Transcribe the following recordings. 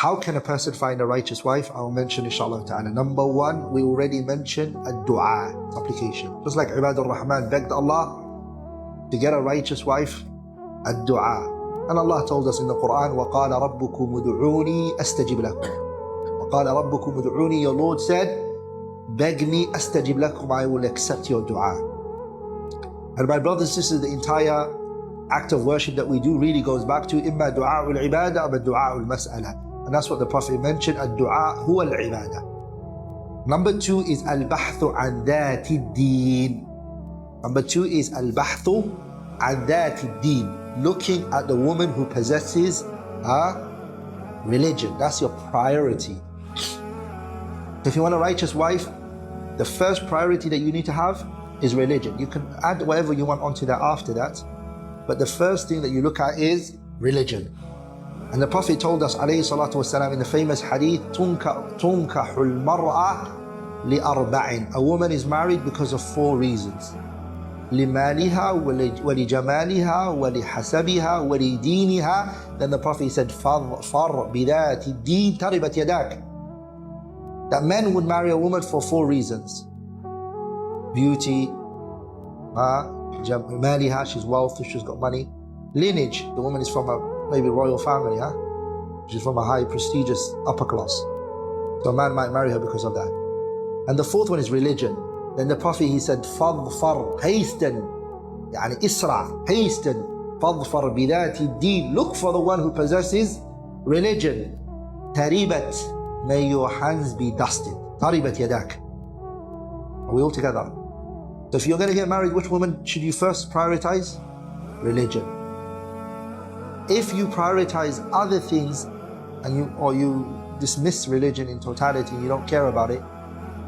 How can a person find a righteous wife? I'll mention inshallah ta'ala. Number one, we already mentioned a dua, supplication. Just like Ibadur Rahman begged Allah to get a righteous wife, a dua. And Allah told us in the Quran, وَقَالَ رَبُّكُمُ ادْعُونِي أَسْتَجِبْ لَكُمْ. وَقَالَ رَبُّكُمُ ادْعُونِي, your Lord said, beg me, أَسْتَجِبْ لَكُمْ, I will accept your dua. And my brothers and sisters, the entire act of worship that we do really goes back to إِمَّا دُعَاءُ الْعِبَادَةِ أَمَا دُعَاءُ الْمَسْأَلَةِ. And that's what the Prophet mentioned, الدُّعَاء هُوَ الْعِبَادَةِ. Number two is الْبَحْثُ عَنْ ذَاتِ الدِّينِ. Number two is الْبَحْثُ عَنْ ذَاتِ الدِّينِ. Looking at the woman who possesses religion. That's your priority. If you want a righteous wife, the first priority that you need to have is religion. You can add whatever you want onto that after that, but the first thing that you look at is religion. And the Prophet told us, alayhi salatu wasalam, in the famous hadith, تُنْكَحُ الْمَرْأَةِ لِأَرْبَعٍ. A woman is married because of 4 reasons. لِمَالِهَا وَلِجَمَالِهَا وَلِحَسَبِهَا وَلِدِينِهَا. Then the Prophet said, فَرْ بِذَاتِ الدِّينِ تَرِبَتْ يَدَاكَ. That men would marry a woman for 4 reasons. Beauty, مالها, she's wealthy, she's got money. Lineage, the woman is from a maybe royal family, she's from a high prestigious upper class. So a man might marry her because of that. And the 4th one is religion. Then the Prophet, he said, فَضْفَرْ, hasten, يعني إسرع, hasten, فَضْفَرْ بِذَاتِ الدِّينِ. Look for the one who possesses religion. تَرِبَتْ, may your hands be dusted. تَرِبَتْ يَدَاكَ. Are we all together? So if you're going to get married, which woman should you first prioritize? Religion. If you prioritize other things and you dismiss religion in totality, you don't care about it,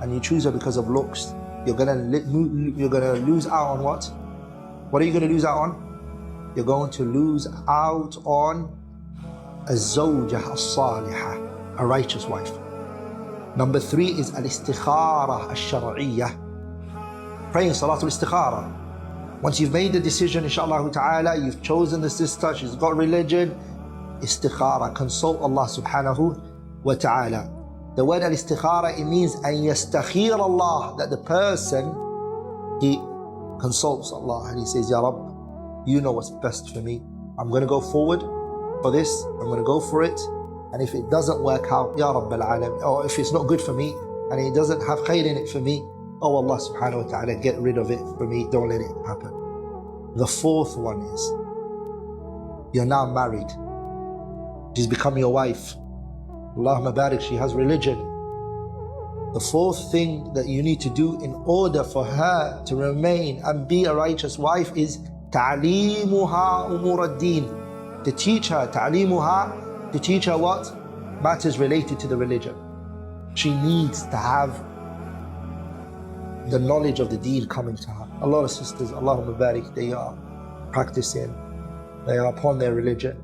and you choose her because of looks, you're gonna lose out on what? What are you gonna lose out on? You're going to lose out on a zawjah as-salihah, a righteous wife. Number 3 is al-Istikhara al-Shar'iyyah. Praying Salatul Istikhara. Once you've made the decision, inshallah ta'ala, you've chosen the sister, she's got religion, Istikhara, consult Allah subhanahu wa ta'ala. The word al-Istikhara, it means an yastakhir Allah, that the person, he consults Allah and he says, Ya Rabb, you know what's best for me. I'm going to go forward for this, I'm going to go for it. And if it doesn't work out, Ya Rabb al-Alam, or if it's not good for me, and it doesn't have khair in it for me, oh Allah subhanahu wa ta'ala, get rid of it for me, don't let it happen. The 4th one is, you're now married. She's become your wife. Allahumma barik, she has religion. The 4th thing that you need to do in order for her to remain and be a righteous wife is ta'limuha umur ad-din. To teach her, ta'limuha, to teach her what? Matters related to the religion. She needs to have the knowledge of the deen coming to her. A lot of sisters, Allahumma barik, they are practicing, they are upon their religion.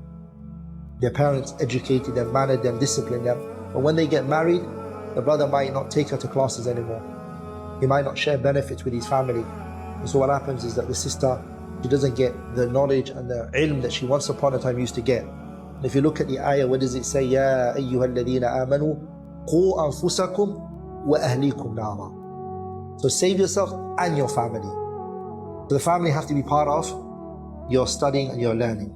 Their parents educated them, mannered them, disciplined them. But when they get married, the brother might not take her to classes anymore. He might not share benefits with his family. And so what happens is that the sister, she doesn't get the knowledge and the ilm that she once upon a time used to get. And if you look at the ayah, what does it say? Ya ayyuha alladhina amanu, qu anfusakum wa ahlikum nara. So save yourself and your family. So the family have to be part of your studying and your learning.